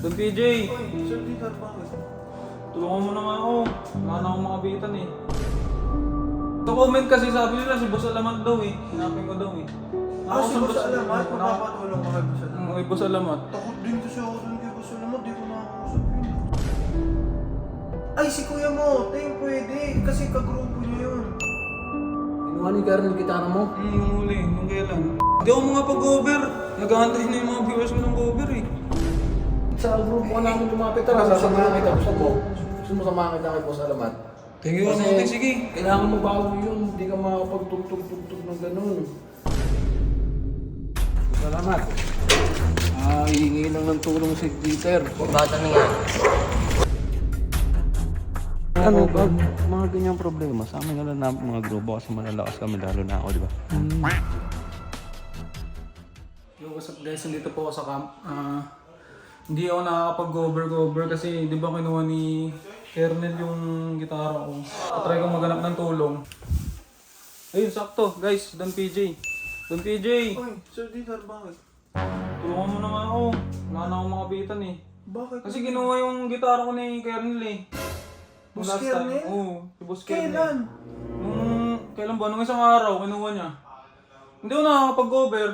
Don PJ! Oy, Sir Peter, bakit? Tulungan mo naman ako. Wala na akong makabitan eh. Sa comment kasi sabi nila si Boss Alamat daw eh. Hinapin ko daw eh. Si Boss Alamat? Magpapatulong ka kay Boss Alamat? Kay Boss Alamat. Takot din kasi ako dun kay Boss Alamat, di ko nakakausap yun. Ay, si Kuya mo, Teng, pwede. Kasi kagrupo niya yun. Kinuha ni Kernel gitara mo? Nung huli, nung kailan. Hindi ako mga pag-over. Nag-aantay na yung mga viewers ko ng cover eh. Sa grupo ka namin lumapit, tara, sasamahan kita. Gusto mo samahan kita kay Boss Alamat? Thank you, Moting. Sige. Kailangan mo bago yun, hindi ka makapagtugtog-tugtog ng ganun. Boss Alamat. Hihingi lang ng tulong si Peter. Bata na nga. Ano ba? Mga ganyang problema. Sa amin na lang mga grupo kasi malalakas kami lalo na ako, di ba? Yo, what's up guys? Nandito po ako sa camp. Hindi ako nakakapag-cover kasi di ba kinuha ni Kernel yung gitara ko. Try kong maghanap ng tulong. Ayun, sakto guys. Don PJ. Don PJ! Oy, Sir Peter, bakit? Tulungan mo naman ako. Wala na akong makabitan eh. Bakit? Kasi kinuha yung gitara ko ni Kernel eh. Nung Boss last time. Kernel? Oo, si Boss Kernel. Kailan? Kailan ba? Nung isang araw, kinuha niya. Hindi ako nakakapag-cover.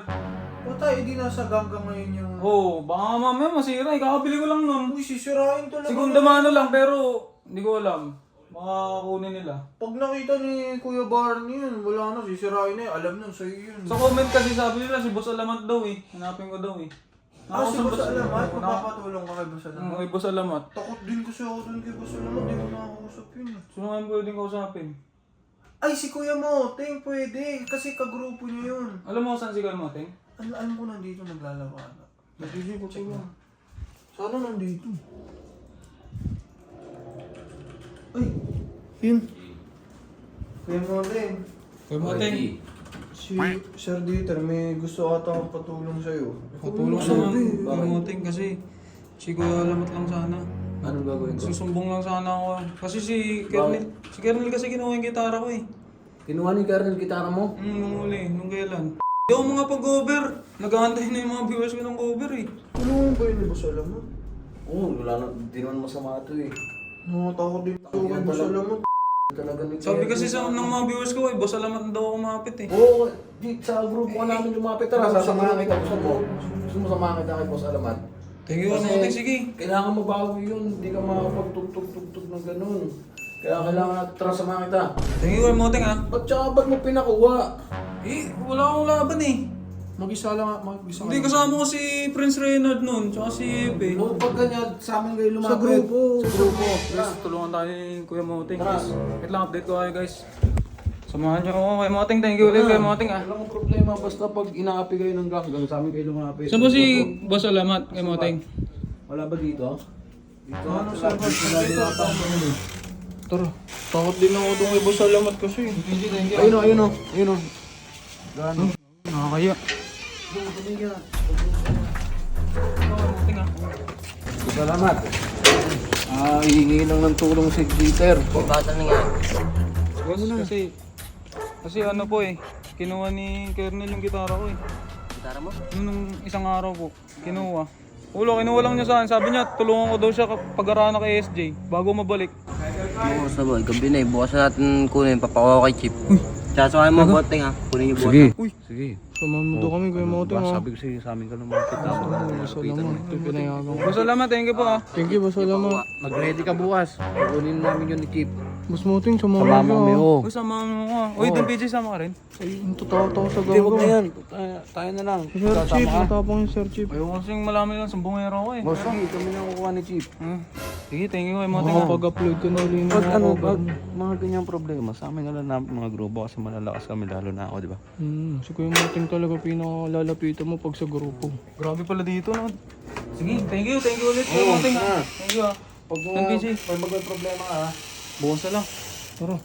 Puta, hindi nasa ganggang ngayon yung... Oo, baka mamaya masira eh. Kakabili ko lang nun. Uy, sisirain talaga. Segunda mano lang pero hindi ko alam. Baka kunin nila. Pag nakita ni Kuya Barney yun, wala na, sisirain na yun. Alam nun, sa'yo yun. Sa comment kasi sabi nila si Boss Alamat daw eh. Hanapin ko daw eh. Si Boss Alamat? Magpapatulong ka kay Boss Alamat? Kay Boss Alamat. Takot din kasi ako dun kay Boss Alamat, di ko nakakausap yun eh. Sino nga yung pwedeng kausapin? Ay, si Kuya mo, Teng, pwede. Kasi kagrupo niya yun. Alam mo saan si Kalmoteng? Alam ko nandito naglalaba na. Nagiging ko lang. Sana nandito. Ay, yun. Kuya mo, Teng. Kalmoteng. Si Sir Dieter, may gusto ata akong patulong sa'yo. Patulong naman. Kalmoteng kasi si Kuya Alamat lang sana. Anong gagawin ko? Susumbong lang sana ako. Kasi si Kernel kasi kinuha yung gitara ko eh. Kinuha ni Kernel gitara mo? Nung huli, nung kailan. Hindi ako mga pag-cover. Nag-aantay na yung mga viewers ko ng cover eh. Tulungan ba yun ni Boss Alamat? Oo, wala na, di naman masama ito eh. Nakatakot din ako kay Boss Alamat. Talaga ni Sabi Kernel. kasi sa ng mga viewers ko, Boss Alamat daw ako kumapit eh. Oo, sa grupo ka namin lumapit, tara, sasamahan kita. Gusto mo samahan kita kay Boss Alamat? Thank you, Moting. Sige. Kailangan mo bago yun, hindi ka makapagtugtog-tugtog ng ganun. Kaya kailangan natin, tara, samahan kita. Thank you, Moting ha. Ba't mo pinakuha? Eh, wala akong laban eh. Mag-isa lang, mag-isa Hindi kasama ko si Prince Reynard nun, tsaka si Ebe. O pag ganyan, sa amin kayo lumapit. Sa grupo. Sa grupo. Guys, tulungan tayo ni Kuya Moting. Guys, wait lang, update ko kayo guys. Samahan niyo ako kay Moting. Thank you ulit kay Moting ha. Walang problema, basta pag inaapi kayo ng ganggang, sa amin kayo lumapit. Saan ba si Boss Alamat kay Moting? Wala ba dito? Dito, Ano sa Tara, takot din ako doon kay Boss Alamat kasi. Thank you. Ayun o. Gano? Nakakaya. Moting ha. Salamat. Hihingi lang ng tulong si Peter. Bata na nga. Kasi ano po eh, kinuha ni Kernel yung gitara ko eh. Gitara mo? Nung isang araw po, kinuha. Kinuha lang niya sa akin. Sabi niya, tulungan ko daw siya pag-arana kay SJ bago mabalik. Oo, sabay. Gabi na eh. Bukas na natin kunin. Papakuha ko kay Chip. Tsaka mo Boting ha. Kunin yung bukas. Uy! Sige. Samahan mo daw kami Kuya Moting ha. Sabi ko sa amin ka lumapit ako. Boss Alamat, ito pinayagan ko. Boss Alamat, thank you po ha. Thank you, Boss Alamat. Mag-ready ka bukas. Kukunin namin yun ni Chip. Boss Moting, Samahan samahan mo mo kami, ha. oo. Uy, samahan mo ko ha. Uy, doon PJ, sama ka rin. Ay, totoo sa Hindi, wag na ganggang. yan. Tayo na lang. Sir Chief, matapang yung Sir Chief. Ayaw kasing malaman lang sa bungero ko eh. Boss, sige, kami na kukuha ni Chip. Sige, thank you kay Moting ha. Pag-upload ko na ulit ng Pag ano, cover. pag mga ganyang problema, sa amin na lang mga grupo kasi malalakas kami lalo na ako, di ba? Si Kuya Moting talaga pinakalalapitan mo pag sa grupo. Grabe pala dito no. Sige, thank you ulit kay Moting ha. Thank you ha. Pag Thank you, Chief. may problema ka ha. Bukas na lang. Tara.